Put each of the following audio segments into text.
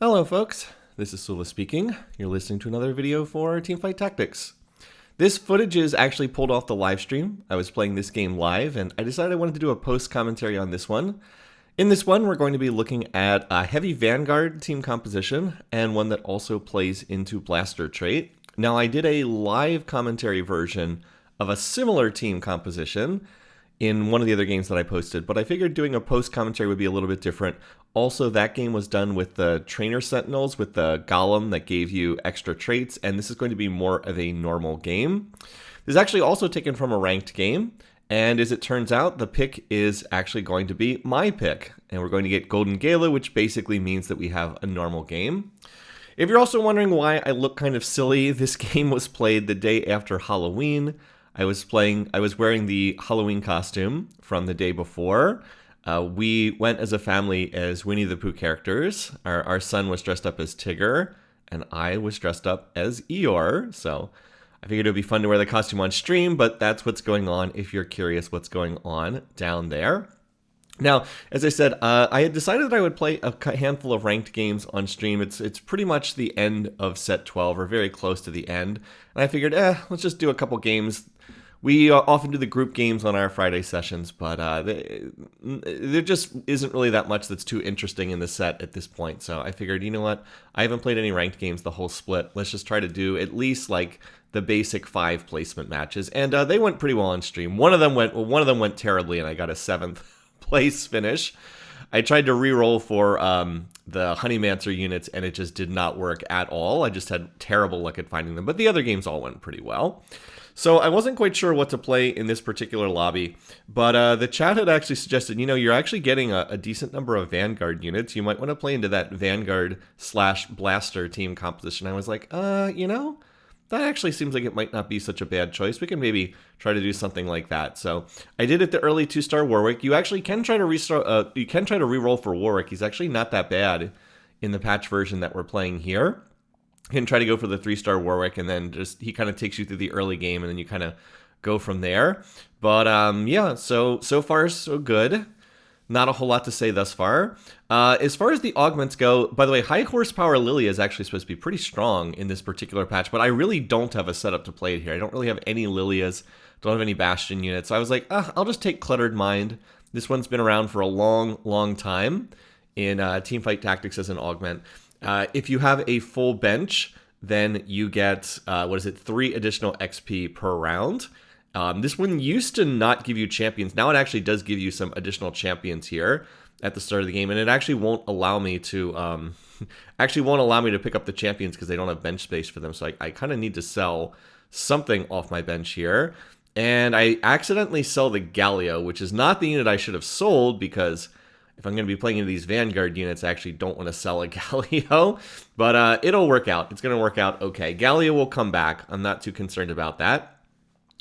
Hello folks, this is Sula speaking. You're listening to another video for Teamfight Tactics. This footage is actually pulled off the live stream. I was playing this game live and I decided I wanted to do a post commentary on this one. In this one, we're going to be looking at a heavy Vanguard team composition and one that also plays into Blaster trait. Now I did a live commentary version of a similar team composition in one of the other games that I posted, but I figured doing a post commentary would be a little bit different. Also, that game was done with the Trainer Sentinels, with the Golem that gave you extra traits, and this is going to be more of a normal game. This is actually also taken from a ranked game, and as it turns out, the pick is actually going to be my pick, and we're going to get Golden Gala, which basically means that we have a normal game. If you're also wondering why I look kind of silly, this game was played the day after Halloween. I was wearing the Halloween costume from the day before. We went as a family as Winnie the Pooh characters. Our son was dressed up as Tigger, and I was dressed up as Eeyore. So I figured it would be fun to wear the costume on stream, but that's what's going on if you're curious what's going on down there. Now, as I said, I had decided that I would play a handful of ranked games on stream. It's pretty much the end of set 12, or very close to the end. And I figured, let's just do a couple games. We often do the group games on our Friday sessions, but there just isn't really that much that's too interesting in the set at this point. So I figured, you know what? I haven't played any ranked games the whole split. Let's just try to do at least like the basic 5 placement matches, and they went pretty well on stream. One of them went terribly, and I got a 7th place finish. I tried to re-roll for the Honeymancer units, and it just did not work at all. I just had terrible luck at finding them, but the other games all went pretty well. So I wasn't quite sure what to play in this particular lobby, but the chat had actually suggested, you're actually getting a decent number of Vanguard units. You might want to play into that Vanguard/Blaster team composition. I was like, that actually seems like it might not be such a bad choice. We can maybe try to do something like that. So I did it the early 2-star Warwick. You actually can try to re-roll for Warwick. He's actually not that bad in the patch version that we're playing here. You can try to go for the 3-star Warwick, and then he kind of takes you through the early game, and then you kind of go from there. But so far so good. Not a whole lot to say thus far. As far as the augments go, by the way, high horsepower Lilia is actually supposed to be pretty strong in this particular patch, but I really don't have a setup to play it here. I don't really have any Lilias, don't have any Bastion units, so I was like, I'll just take Cluttered Mind. This one's been around for a long, long time in Teamfight Tactics as an augment. If you have a full bench, then you get, 3 additional XP per round. This one used to not give you champions. Now it actually does give you some additional champions here at the start of the game, and it actually won't allow me to pick up the champions because they don't have bench space for them. So I kind of need to sell something off my bench here, and I accidentally sell the Galio, which is not the unit I should have sold, because if I'm going to be playing into these Vanguard units, I actually don't want to sell a Galio, but it'll work out. It's going to work out okay. Galio will come back. I'm not too concerned about that.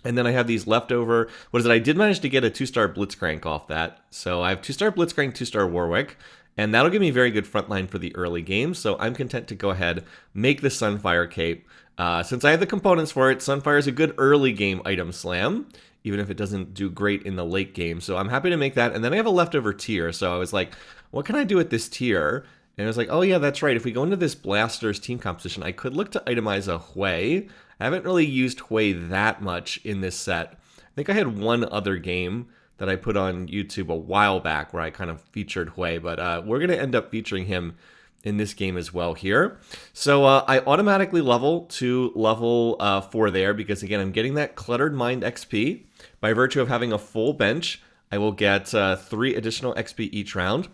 And then I have these leftover, I did manage to get a 2-star Blitzcrank off that. So I have 2-star Blitzcrank, 2-star Warwick, and that'll give me very good frontline for the early game. So I'm content to go ahead, make the Sunfire Cape. Since I have the components for it, Sunfire is a good early game item slam, even if it doesn't do great in the late game. So I'm happy to make that. And then I have a leftover tier. So I was like, what can I do with this tier? And I was like, oh yeah, that's right. If we go into this Blasters team composition, I could look to itemize a Hwei. I haven't really used Hwei that much in this set. I think I had one other game that I put on YouTube a while back where I kind of featured Hwei, but we're going to end up featuring him in this game as well here. So I automatically level to level 4 there because, again, I'm getting that Cluttered Mind XP. By virtue of having a full bench, I will get 3 additional XP each round.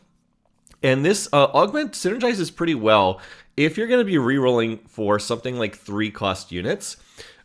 And this augment synergizes pretty well if you're going to be re-rolling for something like 3-cost units.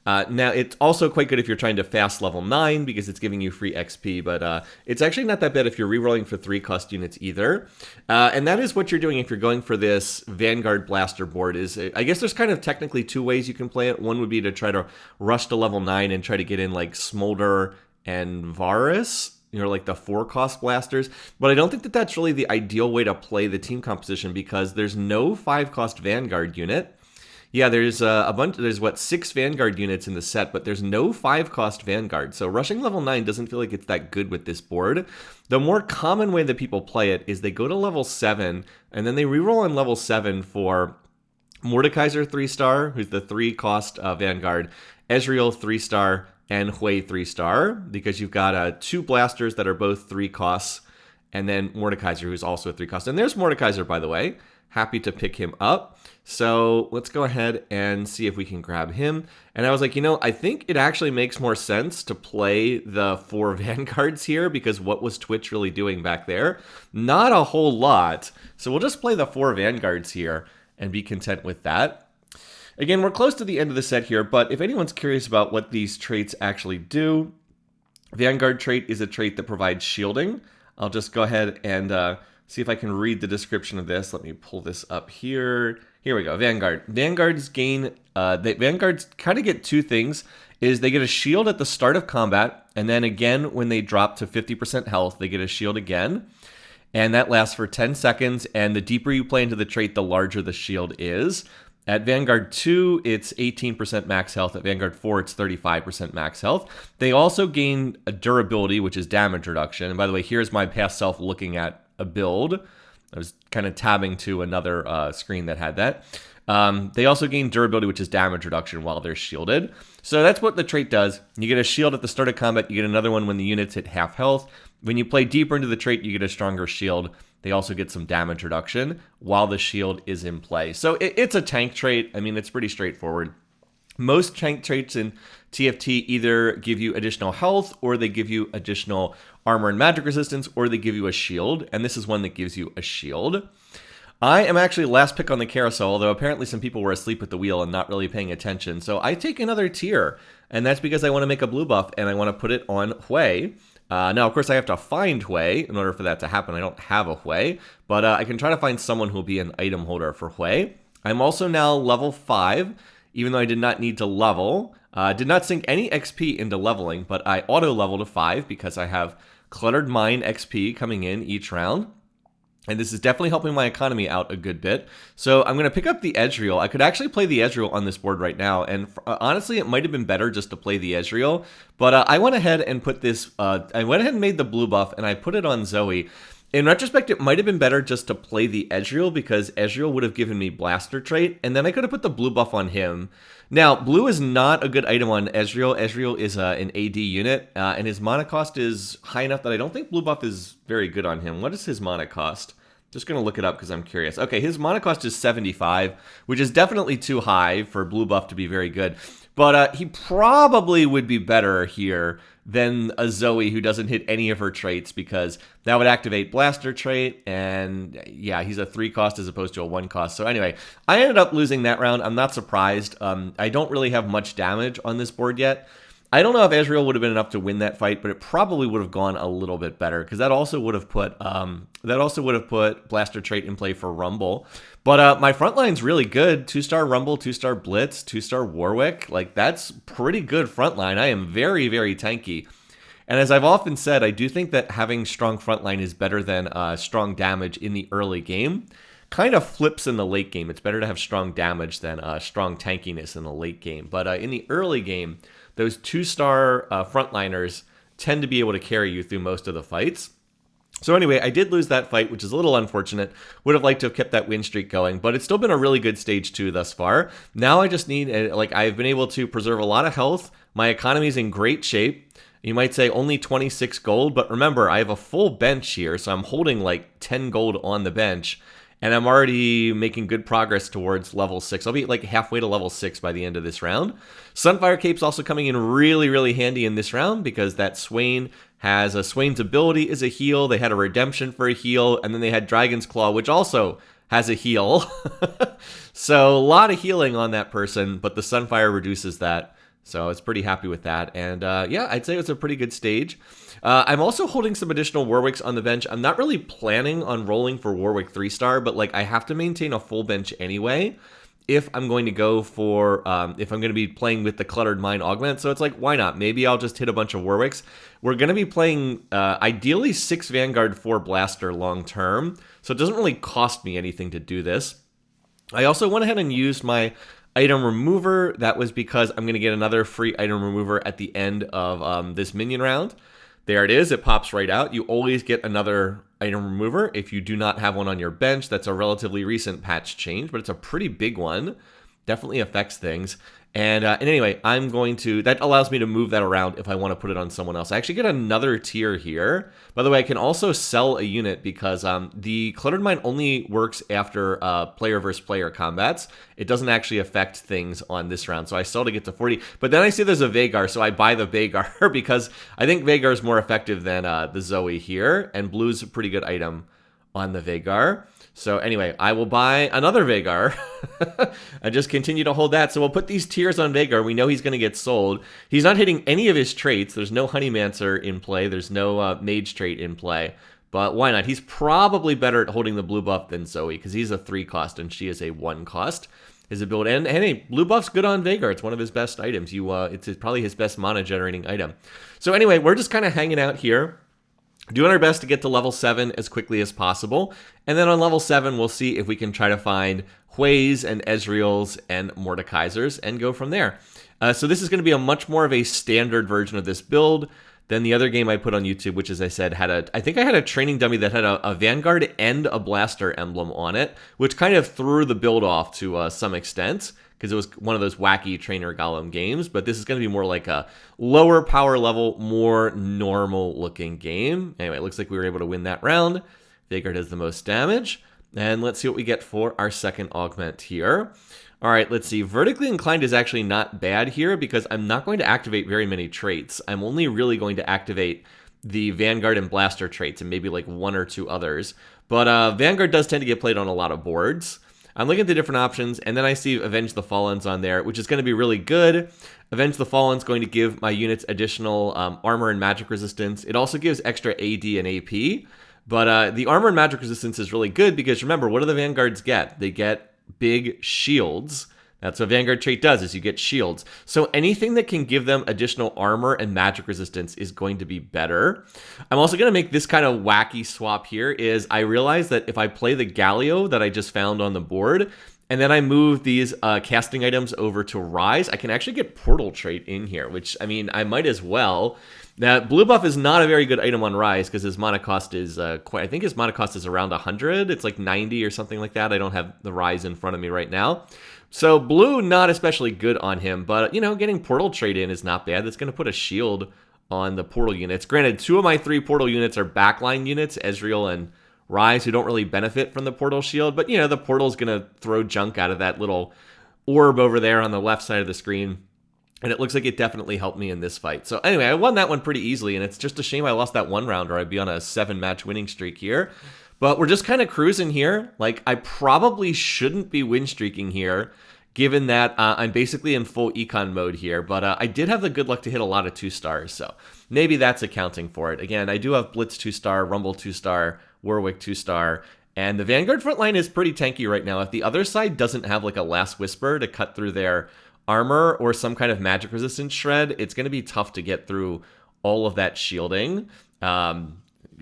Now, it's also quite good if you're trying to fast level 9 because it's giving you free XP, but it's actually not that bad if you're re-rolling for 3-cost units either. And that is what you're doing if you're going for this Vanguard Blaster board. I guess there's kind of technically 2 ways you can play it. One would be to try to rush to level 9 and try to get in like Smolder and Varus, like the 4-cost blasters. But I don't think that that's really the ideal way to play the team composition because there's no 5-cost Vanguard unit. Yeah, there's a bunch. There's what 6 Vanguard units in the set, but there's no 5-cost Vanguard. So rushing level 9 doesn't feel like it's that good with this board. The more common way that people play it is they go to level 7 and then they reroll on level 7 for Mordekaiser 3-star, who's the 3-cost Vanguard, Ezreal 3-star, and Hwei 3-star, because you've got 2 blasters that are both 3 costs, and then Mordekaiser, who's also a 3-cost. And there's Mordekaiser, by the way. Happy to pick him up. So let's go ahead and see if we can grab him. And I was like, I think it actually makes more sense to play the 4 Vanguards here, because what was Twitch really doing back there? Not a whole lot. So we'll just play the 4 Vanguards here and be content with that. Again, we're close to the end of the set here, but if anyone's curious about what these traits actually do, Vanguard trait is a trait that provides shielding. I'll just go ahead and see if I can read the description of this. Let me pull this up here. Here we go. Vanguard. Vanguards gain. Vanguards kind of get 2 things. Is they get a shield at the start of combat, and then again when they drop to 50% health, they get a shield again, and that lasts for 10 seconds. And the deeper you play into the trait, the larger the shield is. At Vanguard 2, it's 18% max health. At Vanguard 4, it's 35% max health. They also gain a durability, which is damage reduction. And by the way, here's my past self looking at a build. I was kind of tabbing to another screen that had that. They also gain durability, which is damage reduction while they're shielded. So that's what the trait does. You get a shield at the start of combat. You get another one when the units hit half health. When you play deeper into the trait, you get a stronger shield. They also get some damage reduction while the shield is in play. So it's a tank trait. I mean, it's pretty straightforward. Most tank traits in TFT either give you additional health, or they give you additional armor and magic resistance, or they give you a shield. And this is one that gives you a shield. I am actually last pick on the carousel, although apparently some people were asleep at the wheel and not really paying attention. So I take another tier, and that's because I want to make a blue buff and I want to put it on Hwei. Now, of course, I have to find Hwei in order for that to happen. I don't have a Hwei, but I can try to find someone who will be an item holder for Hwei. I'm also now level 5, even though I did not need to level. Did not sink any XP into leveling, but I auto-level to 5 because I have Cluttered Mine XP coming in each round. And this is definitely helping my economy out a good bit. So I'm going to pick up the Ezreal. I could actually play the Ezreal on this board right now. And honestly, it might have been better just to play the Ezreal. But I went ahead and put this, I went ahead and made the blue buff and I put it on Zoe. In retrospect, it might have been better just to play the Ezreal because Ezreal would have given me Blaster trait. And then I could have put the blue buff on him. Now, blue is not a good item on Ezreal. Ezreal is an AD unit, and his mana cost is high enough that I don't think blue buff is very good on him. What is his mana cost? Just going to look it up because I'm curious. Okay, his mana cost is 75, which is definitely too high for blue buff to be very good. But he probably would be better here than a Zoe who doesn't hit any of her traits, because that would activate Blaster trait, and yeah, he's a 3 cost as opposed to a 1 cost. So anyway, I ended up losing that round. I'm not surprised. I don't really have much damage on this board yet. I don't know if Ezreal would have been enough to win that fight, but it probably would have gone a little bit better because that also would have put Blaster trait in play for Rumble. But my front line's really good. 2-star Rumble, 2-star Blitz, 2-star Warwick. Like, that's pretty good front line. I am very, very tanky. And as I've often said, I do think that having strong front line is better than strong damage in the early game. Kind of flips in the late game. It's better to have strong damage than strong tankiness in the late game. But in the early game, those 2-star frontliners tend to be able to carry you through most of the fights. So anyway, I did lose that fight, which is a little unfortunate. Would have liked to have kept that win streak going, but it's still been a really good stage 2 thus far. Now I just need, I've been able to preserve a lot of health. My economy's in great shape. You might say only 26 gold, but remember, I have a full bench here, so I'm holding like 10 gold on the bench. And I'm already making good progress towards level 6. I'll be like halfway to level 6 by the end of this round. Sunfire Cape's also coming in really, really handy in this round because that Swain has a Swain's ability is a heal. They had a redemption for a heal. And then they had Dragon's Claw, which also has a heal. So a lot of healing on that person, but the Sunfire reduces that. So I was pretty happy with that. And yeah, I'd say it was a pretty good stage. I'm also holding some additional Warwicks on the bench. I'm not really planning on rolling for Warwick 3-star, but like I have to maintain a full bench anyway if I'm going to go for, if I'm going to be playing with the Cluttered Mine Augment. So it's like, why not? Maybe I'll just hit a bunch of Warwicks. We're going to be playing ideally 6 Vanguard, 4 Blaster long term. So it doesn't really cost me anything to do this. I also went ahead and used my item remover. That was because I'm going to get another free item remover at the end of this minion round. There it is. It pops right out. You always get another item remover if you do not have one on your bench. That's a relatively recent patch change, but it's a pretty big one. Definitely affects things. And anyway, that allows me to move that around if I want to put it on someone else. I actually get another tier here. By the way, I can also sell a unit because the Cluttered Mine only works after player versus player combats. It doesn't actually affect things on this round, so I sell to get to 40. But then I see there's a Veigar, so I buy the Veigar because I think Veigar is more effective than the Zoe here, and blue's a pretty good item on the Veigar. So anyway, I will buy another Veigar and just continue to hold that. So we'll put these tiers on Veigar. We know he's going to get sold. He's not hitting any of his traits. There's no Honeymancer in play. There's no Mage trait in play. But why not? He's probably better at holding the blue buff than Zoe because he's a 3 cost and she is a 1 cost. His ability, and hey, blue buff's good on Veigar. It's one of his best items. It's probably his best mana generating item. So anyway, we're just kind of hanging out here, doing our best to get to level 7 as quickly as possible. And then on level 7, we'll see if we can try to find Hweis and Ezreals and Mordekaisers and go from there. So this is going to be a much more of a standard version of this build than the other game I put on YouTube, which, as I said, I think I had a training dummy that had a Vanguard and a Blaster emblem on it, which kind of threw the build off to some extent, because it was one of those wacky trainer golem games. But this is going to be more like a lower power level, more normal looking game. Anyway, it looks like we were able to win that round. Vanguard has the most damage. And let's see what we get for our second augment here. All right, let's see. Vertically Inclined is actually not bad here because I'm not going to activate very many traits. I'm only really going to activate the Vanguard and Blaster traits and maybe like 1 or 2 others. But Vanguard does tend to get played on a lot of boards. I'm looking at the different options, and then I see Avenge the Fallen's on there, which is going to be really good. Avenge the Fallen's going to give my units additional armor and magic resistance. It also gives extra AD and AP. But the armor and magic resistance is really good because, remember, what do the Vanguards get? They get big shields. That's what Vanguard trait does, is you get shields. So anything that can give them additional armor and magic resistance is going to be better. I'm also going to make this kind of wacky swap here. Is I realize that if I play the Galio that I just found on the board, and then I move these casting items over to Rise, I can actually get Portal trait in here, which, I mean, I might as well. Now, blue buff is not a very good item on Rise because his mana cost is I think his mana cost is around 100. It's like 90 or something like that. I don't have the Rise in front of me right now. So blue, not especially good on him, but, you know, getting Portal trait in is not bad. That's going to put a shield on the Portal units. Granted, 2 of my 3 Portal units are backline units, Ezreal and Rise, who don't really benefit from the Portal shield, but, you know, the Portal's going to throw junk out of that little orb over there on the left side of the screen. And it looks like it definitely helped me in this fight. So anyway, I won that one pretty easily, and it's just a shame I lost that 1 round, or I'd be on a 7-match winning streak here. But we're just kind of cruising here. Like, I probably shouldn't be win streaking here, given that I'm basically in full econ mode here. But I did have the good luck to hit a lot of 2-stars, so maybe that's accounting for it. Again, I do have Blitz 2-star, Rumble 2-star, Warwick 2-star, and the Vanguard front line is pretty tanky right now. If the other side doesn't have like a Last Whisper to cut through their armor or some kind of magic resistance shred, it's going to be tough to get through all of that shielding.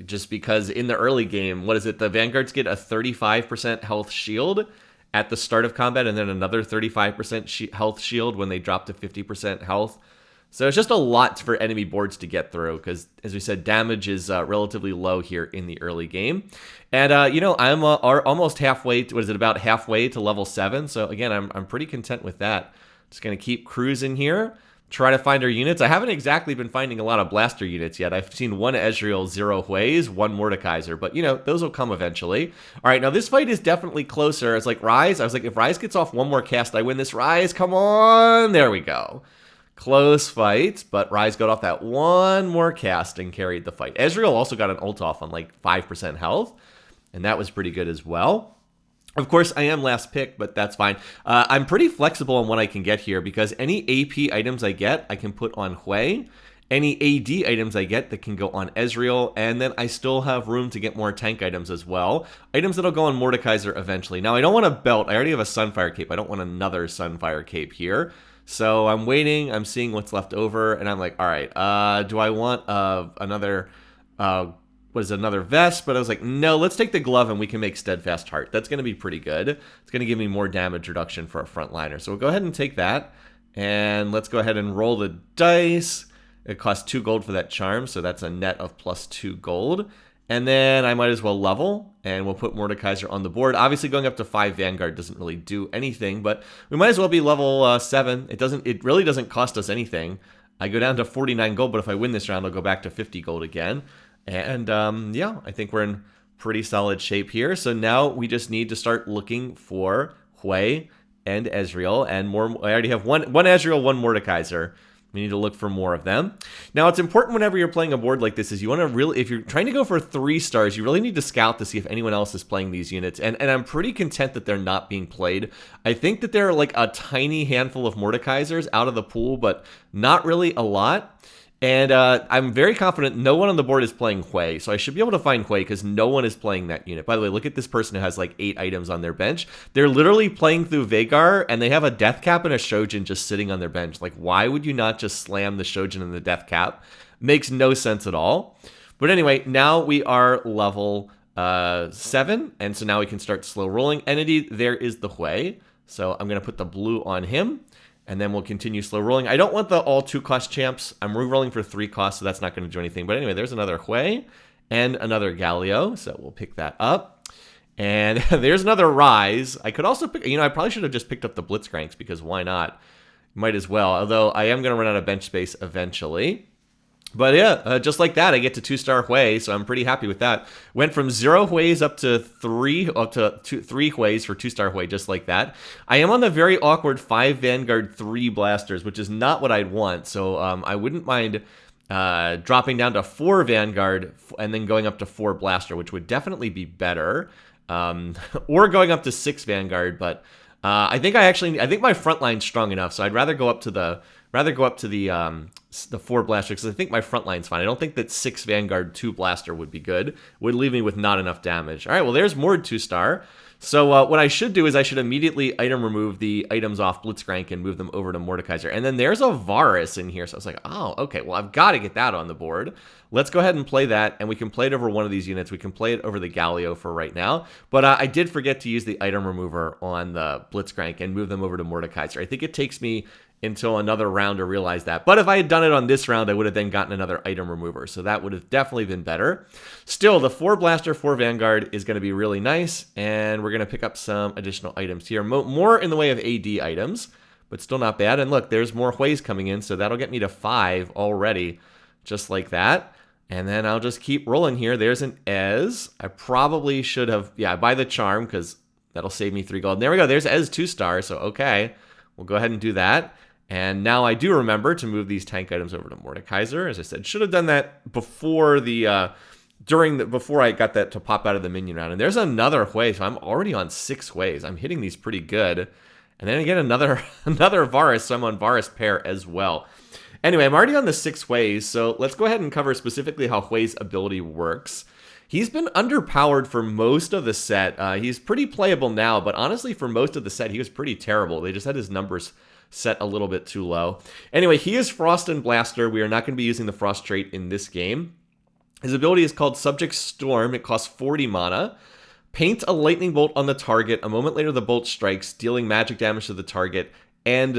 Just because in the early game, what is it? The Vanguards get a 35% health shield at the start of combat, and then another 35% health shield when they drop to 50% health. So it's just a lot for enemy boards to get through because, as we said, damage is relatively low here in the early game. And, you know, I'm almost halfway, about halfway to level 7. So, again, I'm pretty content with that. Just going to keep cruising here, try to find our units. I haven't exactly been finding a lot of Blaster units yet. I've seen 1 Ezreal, 0 Hweis, 1 Mordekaiser, but, you know, those will come eventually. All right, now this fight is definitely closer. It's like Rise. I was like, if Rise gets off 1 more cast, I win this. Rise, come on. There we go. Close fight, but Rise got off that 1 more cast and carried the fight. Ezreal also got an ult off on like 5% health, and that was pretty good as well. Of course, I am last pick, but that's fine. I'm pretty flexible on what I can get here because any AP items I get, I can put on Hwei. Any AD items I get that can go on Ezreal, and then I still have room to get more tank items as well. Items that'll go on Mordekaiser eventually. Now, I don't want a belt. I already have a Sunfire Cape. I don't want another Sunfire Cape here. So I'm waiting. I'm seeing what's left over, and I'm like, all right, do I want another was another vest, but I was like, no, let's take the glove and we can make Steadfast Heart. That's going to be pretty good. It's going to give me more damage reduction for a frontliner. So we'll go ahead and take that. And let's go ahead and roll the dice. It costs 2 gold for that charm, so that's a net of plus 2 gold. And then I might as well level, and we'll put Mordekaiser on the board. Obviously, going up to 5 Vanguard doesn't really do anything, but we might as well be level 7. It really doesn't cost us anything. I go down to 49 gold, but if I win this round, I'll go back to 50 gold again. And yeah, I think we're in pretty solid shape here. So now we just need to start looking for Hwei and Ezreal, and more. I already have one Ezreal, one Mordekaiser. We need to look for more of them. Now, it's important whenever you're playing a board like this is you want to really, if you're trying to go for 3 stars, you really need to scout to see if anyone else is playing these units. And I'm pretty content that they're not being played. I think that there are like a tiny handful of Mordekaisers out of the pool, but not really a lot. And I'm very confident no one on the board is playing Hwei, so I should be able to find Hwei because no one is playing that unit. By the way, look at this person who has like 8 items on their bench. They're literally playing through Veigar, and they have a Death Cap and a Shojin just sitting on their bench. Like, why would you not just slam the Shojin and the Death Cap? Makes no sense at all. But anyway, now we are level 7, and so now we can start slow rolling. Entity, there is the Hwei. So I'm going to put the blue on him. And then we'll continue slow rolling. I don't want the all 2-cost champs. I'm re-rolling for 3 costs, so that's not going to do anything. But anyway, there's another Hwei and another Galio, so we'll pick that up. And there's another Rise. I could also pick, I probably should have just picked up the Blitzcranks because why not? Might as well, although I am going to run out of bench space eventually. But yeah, just like that, I get to 2-star Hwei, so I'm pretty happy with that. Went from 0 Hweis up to 3 Hweis for 2-star Hwei, just like that. I am on the very awkward 5 Vanguard 3 blasters, which is not what I'd want. So I wouldn't mind dropping down to 4 Vanguard and then going up to 4 blaster, which would definitely be better. Or going up to 6 Vanguard, but I think my front line's strong enough, so I'd rather go up to the 4 blaster because I think my front line's fine. I don't think that 6 Vanguard 2 blaster would be good. Would leave me with not enough damage. All right, well, there's Mord 2-star. So what I should do is I should immediately item remove the items off Blitzcrank and move them over to Mordekaiser. And then there's a Varus in here. So I was like, oh, okay, well, I've got to get that on the board. Let's go ahead and play that, and we can play it over one of these units. We can play it over the Galio for right now. But I did forget to use the item remover on the Blitzcrank and move them over to Mordekaiser. I think it takes me until another round to realize that. But if I had done it on this round, I would have then gotten another item remover. So that would have definitely been better. Still, the 4 Blaster, 4 Vanguard is going to be really nice. And we're going to pick up some additional items here. More in the way of AD items, but still not bad. And look, there's more Hweis coming in. So that'll get me to 5 already, just like that. And then I'll just keep rolling here. There's an Ez. I probably should have, buy the charm because that'll save me 3 gold. And there we go. There's Ez 2-star. So, okay, we'll go ahead and do that. And now I do remember to move these tank items over to Mordekaiser. As I said, should have done that before before I got that to pop out of the minion round. And there's another Hwei, so I'm already on 6 Hweis. I'm hitting these pretty good. And then I get another Varus, so I'm on Varus pair as well. Anyway, I'm already on the 6 Hweis, so let's go ahead and cover specifically how Hwei's ability works. He's been underpowered for most of the set. He's pretty playable now, but honestly, for most of the set, he was pretty terrible. They just had his numbers set a little bit too low. Anyway, he is Frost and Blaster. We are not going to be using the Frost trait in this game. His ability is called Subject Storm. It costs 40 mana. Paint a lightning bolt on the target. A moment later, the bolt strikes, dealing magic damage to the target and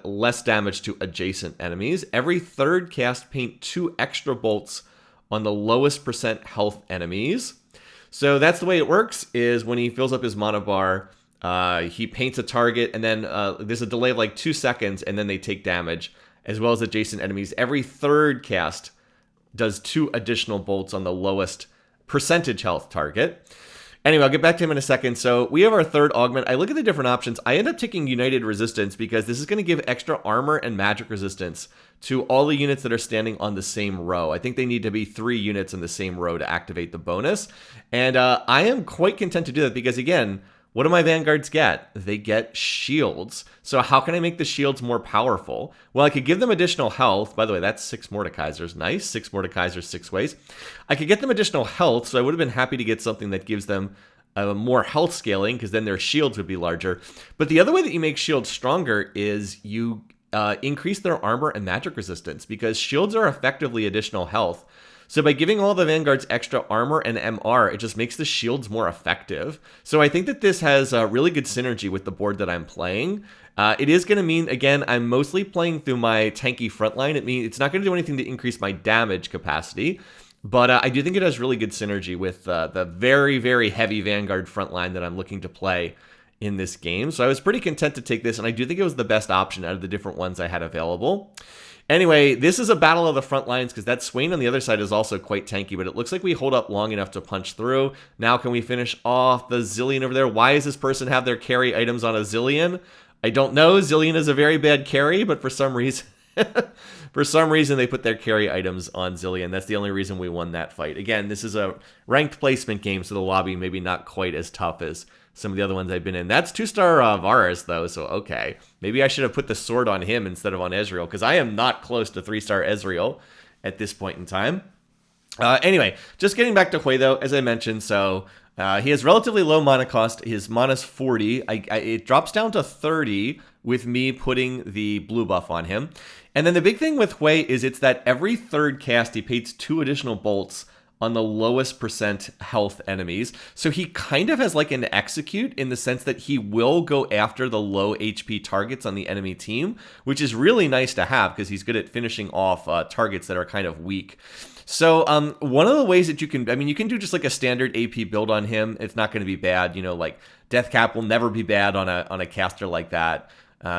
less damage to adjacent enemies. Every third cast, paint 2 extra bolts on the lowest % health enemies. So that's the way it works, is when he fills up his mana bar, he paints a target, and then there's a delay of like 2 seconds, and then they take damage, as well as adjacent enemies. Every third cast does 2 additional bolts on the lowest percentage health target. Anyway, I'll get back to him in a second. So we have our third augment. I look at the different options. I end up taking United Resistance because this is going to give extra armor and magic resistance to all the units that are standing on the same row. I think they need to be 3 units in the same row to activate the bonus. And I am quite content to do that because, again, what do my Vanguards get? They get shields. So how can I make the shields more powerful? Well, I could give them additional health. By the way, that's 6 Mordekaisers. Nice. 6 Mordekaisers, 6 Hweis. I could get them additional health, so I would have been happy to get something that gives them more health scaling, because then their shields would be larger. But the other way that you make shields stronger is you increase their armor and magic resistance, because shields are effectively additional health. So by giving all the Vanguards extra armor and MR, it just makes the shields more effective. So I think that this has a really good synergy with the board that I'm playing. It is going to mean, again, I'm mostly playing through my tanky frontline. It means it's not going to do anything to increase my damage capacity. But I do think it has really good synergy with the very, very heavy Vanguard frontline that I'm looking to play in this game. So I was pretty content to take this, and I do think it was the best option out of the different ones I had available. Anyway, this is a battle of the front lines because that Swain on the other side is also quite tanky, but it looks like we hold up long enough to punch through. Now can we finish off the Zilean over there? Why does this person have their carry items on a Zilean? I don't know. Zilean is a very bad carry, but for some reason... For some reason, they put their carry items on Zilean. That's the only reason we won that fight. Again, this is a ranked placement game, so the lobby maybe not quite as tough as some of the other ones I've been in. That's 2-star Varus, though, so okay. Maybe I should have put the sword on him instead of on Ezreal, because I am not close to 3-star Ezreal at this point in time. Anyway, just getting back to Hwei, though, as I mentioned, so... he has relatively low mana cost. His mana's 40. It drops down to 30 with me putting the blue buff on him. And then the big thing with Hwei is it's that every third cast he pays 2 additional bolts on the lowest percent health enemies. So he kind of has like an execute in the sense that he will go after the low HP targets on the enemy team, which is really nice to have because he's good at finishing off targets that are kind of weak. So one of the ways that you can, I mean, you can do just like a standard AP build on him. It's not going to be bad. You know, like Death Cap will never be bad on a caster like that.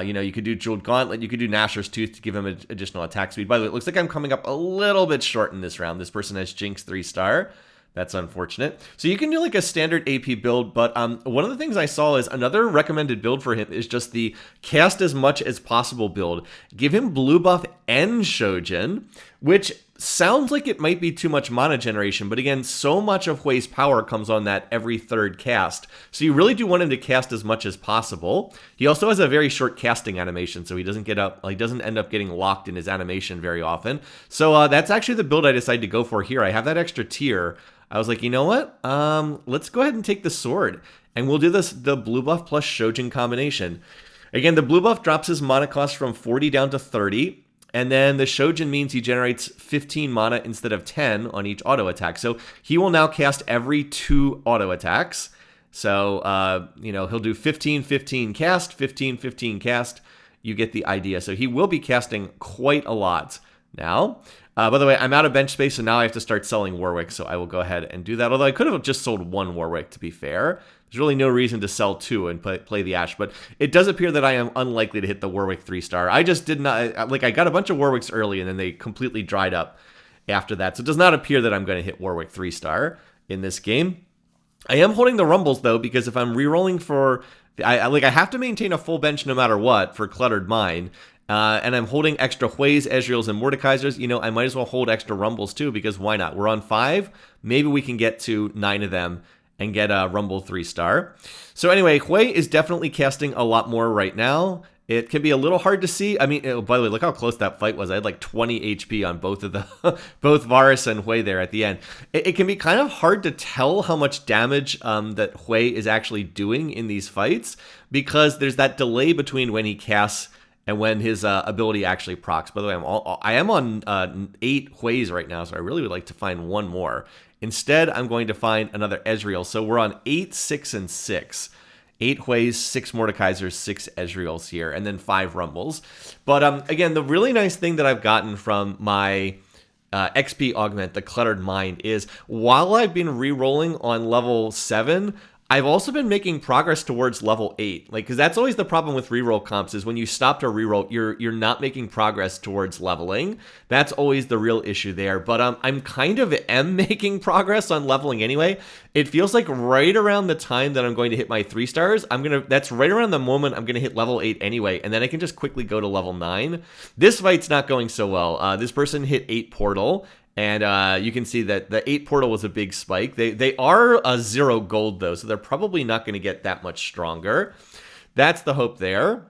You know, you could do Jeweled Gauntlet, you could do Gnasher's Tooth to give him additional attack speed. By the way, it looks like I'm coming up a little bit short in this round. This person has Jinx 3-star. That's unfortunate. So you can do like a standard AP build, but one of the things I saw is another recommended build for him is just the cast as much as possible build. Give him blue buff and Shojin, which sounds like it might be too much mana generation, but again, so much of Hwei's power comes on that every third cast. So you really do want him to cast as much as possible. He also has a very short casting animation, so he doesn't end up getting locked in his animation very often. So that's actually the build I decided to go for here. I have that extra tier. I was like, you know what? Let's go ahead and take the sword, and we'll do the blue buff plus Shojin combination. Again, the blue buff drops his mana cost from 40 down to 30. And then the Shojin means he generates 15 mana instead of 10 on each auto attack. So he will now cast every 2 auto attacks. So, you know, he'll do 15-15 cast, 15-15 cast. You get the idea. So he will be casting quite a lot now. By the way, I'm out of bench space, so now I have to start selling Warwick. So I will go ahead and do that. Although I could have just sold 1 Warwick, to be fair. There's really no reason to sell 2 and play the Ashe, but it does appear that I am unlikely to hit the Warwick 3-star. I just did not, like I got a bunch of Warwicks early and then they completely dried up after that. So it does not appear that I'm going to hit Warwick 3-star in this game. I am holding the Rumbles though, because if I'm rerolling for, I have to maintain a full bench no matter what for Cluttered Mine. And I'm holding extra Hweis, Ezreals, and Mordekaisers. You know, I might as well hold extra Rumbles too, because why not? We're on 5. Maybe we can get to 9 of them and get a Rumble 3-star. So anyway, Hwei is definitely casting a lot more right now. It can be a little hard to see. I mean, by the way, look how close that fight was. I had like 20 HP on both of the both Varus and Hwei there at the end. It can be kind of hard to tell how much damage that Hwei is actually doing in these fights, because there's that delay between when he casts and when his ability actually procs. By the way, I am on 8 Hweis right now, so I really would like to find 1 more. Instead, I'm going to find another Ezreal. So we're on 8, 6, and 6. 8 Hweis, 6 Mordekaisers, 6 Ezreals here, and then 5 Rumbles. But again, the really nice thing that I've gotten from my XP augment, the Cluttered Mind, is while I've been re-rolling on level 7, I've also been making progress towards level 8. Like, because that's always the problem with reroll comps, is when you stop to reroll, you're not making progress towards leveling. That's always the real issue there. But I'm kind of making progress on leveling anyway. It feels like right around the time that I'm going to hit my 3-stars, that's right around the moment I'm gonna hit level 8 anyway, and then I can just quickly go to level 9. This fight's not going so well. This person hit 8 portal. And you can see that the 8 portal was a big spike. They are a 0 gold, though, so they're probably not going to get that much stronger. That's the hope there.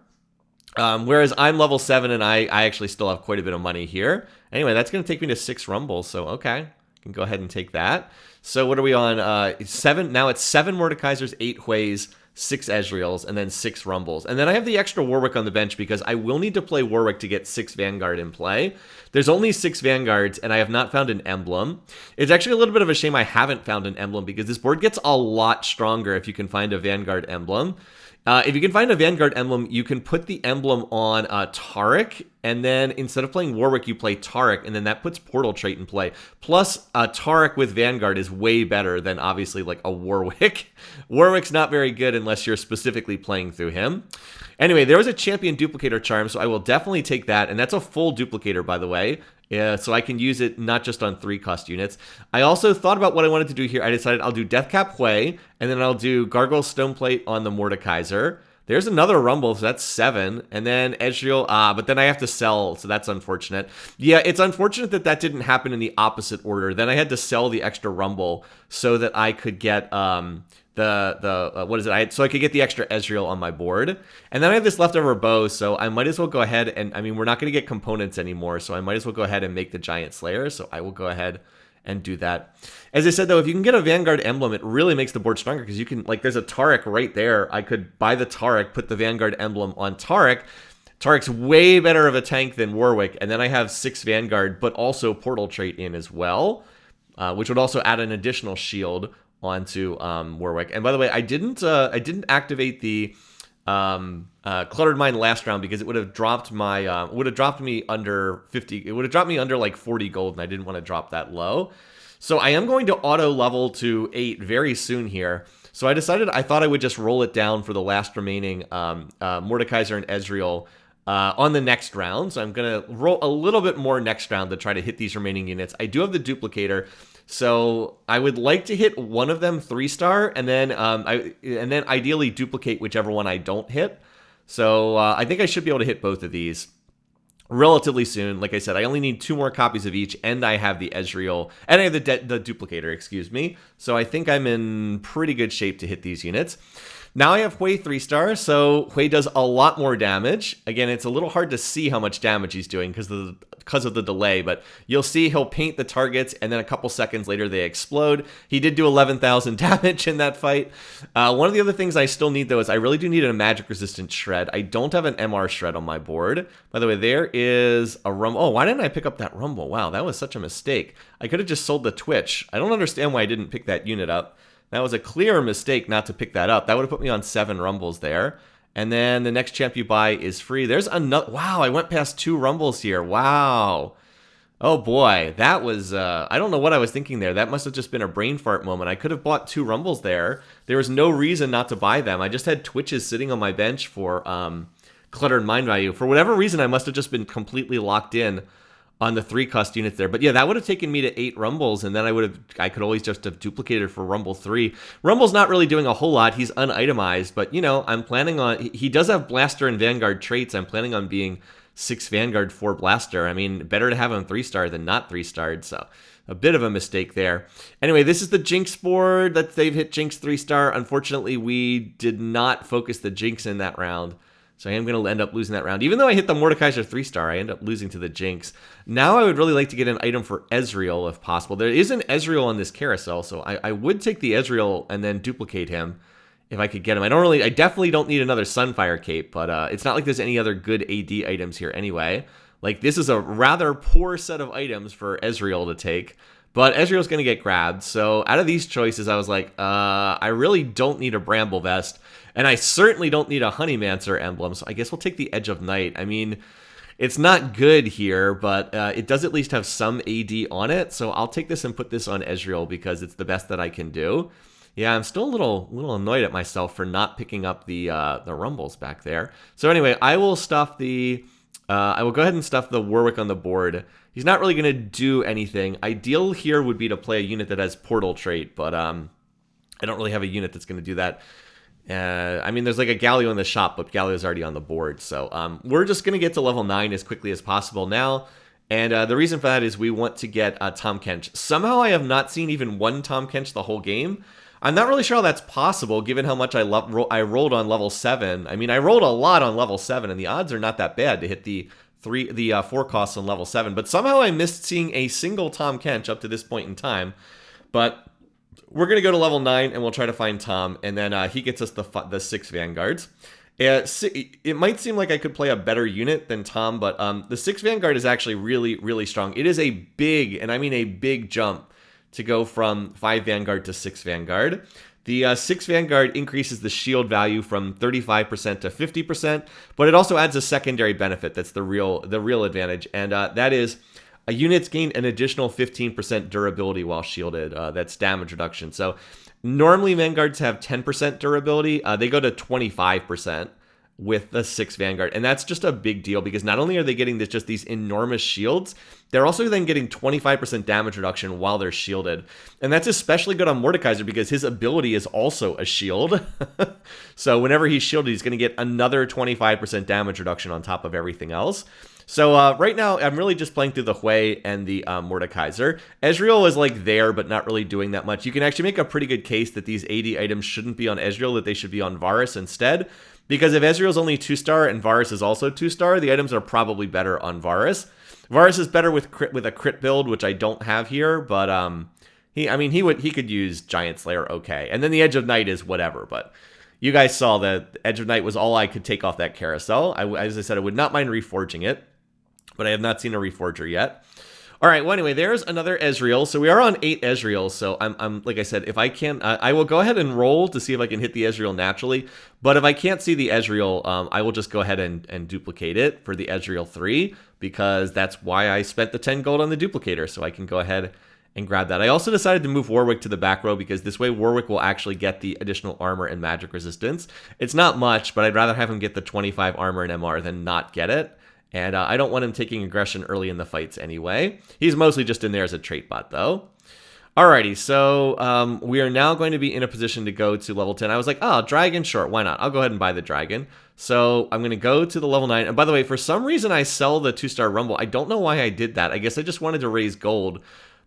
Whereas I'm level 7, and I actually still have quite a bit of money here. Anyway, that's going to take me to 6 Rumbles, so okay. I can go ahead and take that. So what are we on? 7. Now it's 7 Mordekaisers, 8 Hweis, 6 Ezreals, and then 6 Rumbles. And then I have the extra Warwick on the bench because I will need to play Warwick to get 6 Vanguard in play. There's only 6 Vanguards, and I have not found an emblem. It's actually a little bit of a shame I haven't found an emblem because this board gets a lot stronger if you can find a Vanguard emblem. If you can find a Vanguard emblem, you can put the emblem on Taric, and then instead of playing Warwick, you play Taric, and then that puts Portal Trait in play. Plus, Taric with Vanguard is way better than, obviously, like a Warwick. Warwick's not very good unless you're specifically playing through him. Anyway, there was a Champion Duplicator Charm, so I will definitely take that, and that's a full duplicator, by the way. So I can use it not just on 3-cost units. I also thought about what I wanted to do here. I decided I'll do Deathcap Hwei, and then I'll do Gargoyle Stoneplate on the Mordekaiser. There's another Rumble, so that's 7. And then Ezreal, but then I have to sell, so that's unfortunate. Yeah, it's unfortunate that that didn't happen in the opposite order. Then I had to sell the extra Rumble so that I could get so I could get the extra Ezreal on my board. And then I have this leftover bow, so I might as well go ahead and, I mean, we're not going to get components anymore, so I might as well go ahead and make the Giant Slayer, so I will go ahead and do that. As I said, though, if you can get a Vanguard emblem, it really makes the board stronger, because you can, like, there's a Taric right there. I could buy the Taric, put the Vanguard emblem on Taric. Taric's way better of a tank than Warwick, and then I have 6 Vanguard, but also Portal Trait in as well, which would also add an additional shield onto Warwick. And by the way, I didn't activate the Cluttered Mine last round because it would have dropped my would have dropped me under 50. It would have dropped me under like 40 gold, and I didn't want to drop that low. So I am going to auto level to 8 very soon here. So I decided I thought I would just roll it down for the last remaining Mordekaiser and Ezreal on the next round. So I'm going to roll a little bit more next round to try to hit these remaining units. I do have the duplicator, so I would like to hit one of them 3-star, and then ideally duplicate whichever one I don't hit. So I think I should be able to hit both of these relatively soon. Like I said, I only need 2 more copies of each, and I have the Ezreal, and I have the duplicator, excuse me. So I think I'm in pretty good shape to hit these units. Now I have Hwei 3-star, so Hwei does a lot more damage. Again, it's a little hard to see how much damage he's doing because of the delay, but you'll see he'll paint the targets, and then a couple seconds later they explode. He did do 11,000 damage in that fight. One of the other things I still need, though, is I really do need a magic-resistant shred. I don't have an MR shred on my board. By the way, there is a Rumble. Oh, why didn't I pick up that Rumble? Wow, that was such a mistake. I could have just sold the Twitch. I don't understand why I didn't pick that unit up. That was a clear mistake not to pick that up. That would have put me on 7 Rumbles there. And then the next champ you buy is free. There's another. Wow, I went past 2 Rumbles here. Wow. Oh boy, that was, I don't know what I was thinking there. That must have just been a brain fart moment. I could have bought 2 Rumbles there. There was no reason not to buy them. I just had Twitches sitting on my bench for cluttered mind value. For whatever reason, I must have just been completely locked in on the 3-cost units there. But yeah, that would have taken me to 8 Rumbles, and then I could always just have duplicated for Rumble 3. Rumble's not really doing a whole lot. He's unitemized, but, you know, I'm planning on... He does have Blaster and Vanguard traits. I'm planning on being 6 Vanguard, 4 Blaster. I mean, better to have him 3-star than not 3-starred, so a bit of a mistake there. Anyway, this is the Jinx board that they've hit Jinx 3-star. Unfortunately, we did not focus the Jinx in that round, so I am going to end up losing that round. Even though I hit the Mordekaiser 3-star, I end up losing to the Jinx. Now I would really like to get an item for Ezreal if possible. There is an Ezreal on this carousel, so I would take the Ezreal and then duplicate him if I could get him. I definitely don't need another Sunfire Cape, but it's not like there's any other good AD items here anyway. Like, this is a rather poor set of items for Ezreal to take. But Ezreal's going to get grabbed, so out of these choices, I was like, I really don't need a Bramble Vest, and I certainly don't need a Honeymancer emblem, so I guess we'll take the Edge of Night. I mean, it's not good here, but it does at least have some AD on it, so I'll take this and put this on Ezreal because it's the best that I can do. Yeah, I'm still a little annoyed at myself for not picking up the Rumbles back there. So anyway, I will stuff the... I will go ahead and stuff the Warwick on the board. He's not really going to do anything. Ideal here would be to play a unit that has Portal Trait, but I don't really have a unit that's going to do that. I mean, there's like a Galio in the shop, but Galio's already on the board. So we're just going to get to level 9 as quickly as possible now. And the reason for that is we want to get Tahm Kench. Somehow I have not seen even one Tahm Kench the whole game. I'm not really sure how that's possible, given how much I rolled on level 7. I mean, I rolled a lot on level 7, and the odds are not that bad to hit the 4 costs on level 7. But somehow I missed seeing a single Tahm Kench up to this point in time. But we're going to go to level 9 and we'll try to find Tom. And then he gets us the 6 Vanguards. It might seem like I could play a better unit than Tom, but the 6 Vanguard is actually really, really strong. It is a big, and I mean a big jump to go from 5 Vanguard to 6 Vanguard. The 6 Vanguard increases the shield value from 35% to 50%, but it also adds a secondary benefit that's the real advantage, and that is units gain an additional 15% durability while shielded. That's damage reduction. So normally Vanguards have 10% durability. They go to 25% with the 6 Vanguard. And that's just a big deal because not only are they getting just these enormous shields, they're also then getting 25% damage reduction while they're shielded. And that's especially good on Mordekaiser because his ability is also a shield. So whenever he's shielded, he's going to get another 25% damage reduction on top of everything else. So right now, I'm really just playing through the Hwei and the Mordekaiser. Ezreal is like there, but not really doing that much. You can actually make a pretty good case that these AD items shouldn't be on Ezreal, that they should be on Varus instead. Because if Ezreal's only 2-star and Varus is also 2-star, the items are probably better on Varus. Varus is better with a crit build, which I don't have here, but he could use Giant Slayer okay. And then the Edge of Night is whatever, but you guys saw that Edge of Night was all I could take off that carousel. As I said, I would not mind reforging it, but I have not seen a reforger yet. All right, well, anyway, there's another Ezreal. So we are on 8 Ezreals. So I'm like I said, if I can, I will go ahead and roll to see if I can hit the Ezreal naturally. But if I can't see the Ezreal, I will just go ahead and duplicate it for the Ezreal 3, because that's why I spent the 10 gold on the duplicator. So I can go ahead and grab that. I also decided to move Warwick to the back row because this way Warwick will actually get the additional armor and magic resistance. It's not much, but I'd rather have him get the 25 armor and MR than not get it. And I don't want him taking aggression early in the fights anyway. He's mostly just in there as a trait bot, though. Alrighty, so we are now going to be in a position to go to level 10. I was like, oh, dragon, sure, why not? I'll go ahead and buy the dragon. So I'm going to go to the level 9. And by the way, for some reason, I sell the 2-star Rumble. I don't know why I did that. I guess I just wanted to raise gold.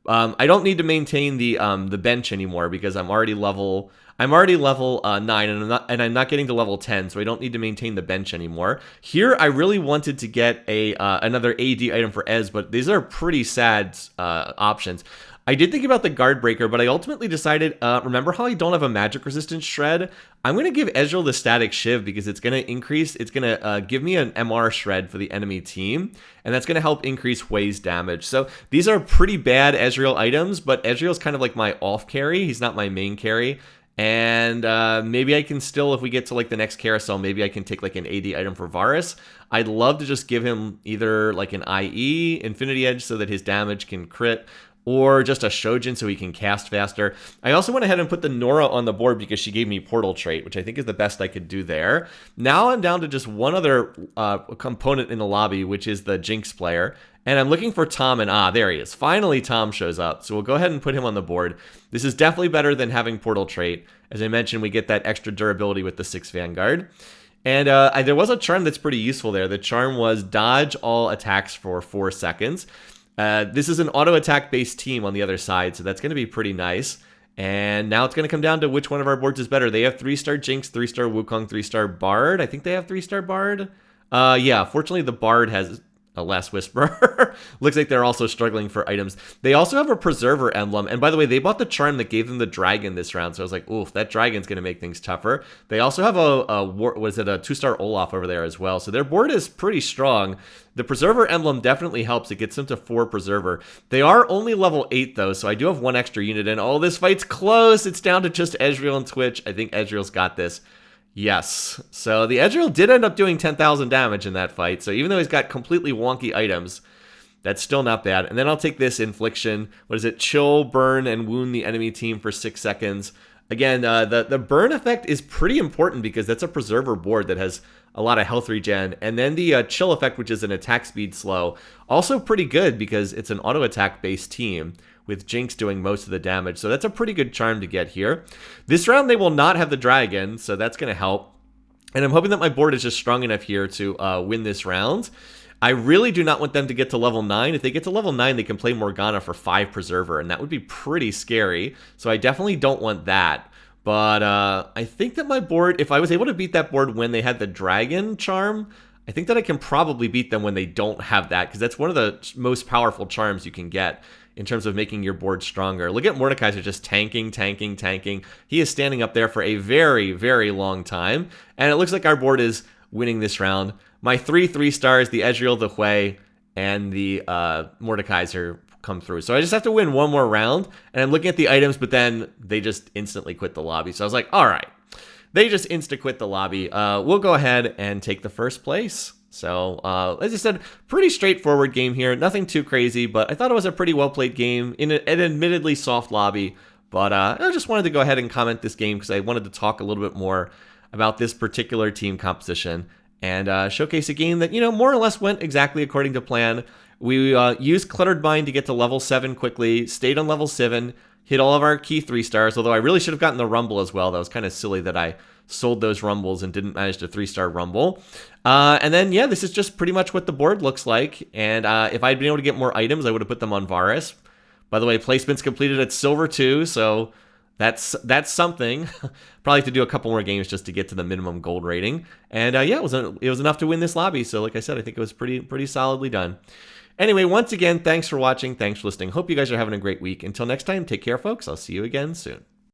I don't need to maintain the bench anymore because I'm already level 9 and I'm not getting to level 10, so I don't need to maintain the bench anymore. Here, I really wanted to get another AD item for Ez, but these are pretty sad options. I did think about the Guard Breaker, but I ultimately decided, remember how I don't have a magic resistance shred? I'm going to give Ezreal the static shiv because it's going to give me an MR shred for the enemy team, and that's going to help increase Hwei's damage. So these are pretty bad Ezreal items, but Ezreal's kind of like my off carry. He's not my main carry. And maybe I can still, if we get to like the next carousel, maybe I can take like an AD item for Varus. I'd love to just give him either like an IE, Infinity Edge, so that his damage can crit, or just a Shojin so he can cast faster. I also went ahead and put the Nora on the board because she gave me Portal trait, which I think is the best I could do there. Now I'm down to just one other component in the lobby, which is the Jinx player. And I'm looking for Tom, and there he is. Finally, Tom shows up. So we'll go ahead and put him on the board. This is definitely better than having Portal trait. As I mentioned, we get that extra durability with the 6 Vanguard. And there was a charm that's pretty useful there. The charm was dodge all attacks for 4 seconds. This is an auto attack based team on the other side, so that's going to be pretty nice. And now it's going to come down to which one of our boards is better. They have 3-star Jinx, 3-star Wukong, 3-star Bard. I think they have 3-star Bard. Yeah, fortunately the Bard has a Last Whisper. Looks like they're also struggling for items. They also have a Preserver emblem. And by the way, they bought the charm that gave them the dragon this round. So I was like, oof, that dragon's going to make things tougher. They also have a 2-star Olaf over there as well. So their board is pretty strong. The Preserver emblem definitely helps. It gets them to 4 Preserver. They are only level 8 though, so I do have 1 extra unit in. Oh, this fight's close. It's down to just Ezreal and Twitch. I think Ezreal's got this. Yes. So the Ezreal did end up doing 10,000 damage in that fight. So even though he's got completely wonky items, that's still not bad. And then I'll take this Infliction. What is it? Chill, burn, and wound the enemy team for 6 seconds. Again, the burn effect is pretty important because that's a Preserver board that has a lot of health regen. And then the chill effect, which is an attack speed slow, also pretty good because it's an auto attack based team with Jinx doing most of the damage. So that's a pretty good charm to get here. This round they will not have the dragon, so that's going to help. And I'm hoping that my board is just strong enough here to win this round. I really do not want them to get to level 9. If they get to level 9, they can play Morgana for 5 Preserver, and that would be pretty scary. So I definitely don't want that. But I think that my board, if I was able to beat that board when they had the dragon charm, I think that I can probably beat them when they don't have that, because that's one of the most powerful charms you can get in terms of making your board stronger. Look at Mordekaiser just tanking, tanking, tanking. He is standing up there for a very, very long time, and it looks like our board is winning this round. My 3 stars, the Ezreal, the Hwei, and the Mordekaiser come through. So I just have to win one more round, and I'm looking at the items, but then they just instantly quit the lobby. So I was like, all right. They just insta-quit the lobby. We'll go ahead and take the first place. So, as I said, pretty straightforward game here. Nothing too crazy, but I thought it was a pretty well-played game in an admittedly soft lobby. But I just wanted to go ahead and comment this game because I wanted to talk a little bit more about this particular team composition and showcase a game that, more or less went exactly according to plan. We used Cluttered Mind to get to level 7 quickly, stayed on level 7, hit all of our key 3 stars, although I really should have gotten the Rumble as well. That was kind of silly that I sold those Rumbles and didn't manage to 3-star Rumble. And then, yeah, this is just pretty much what the board looks like. And if I'd been able to get more items, I would have put them on Varus. By the way, placement's completed at Silver 2, so that's something. Probably have to do a couple more games just to get to the minimum gold rating. And yeah, it was enough to win this lobby. So like I said, I think it was pretty solidly done. Anyway, once again, thanks for watching. Thanks for listening. Hope you guys are having a great week. Until next time, take care, folks. I'll see you again soon.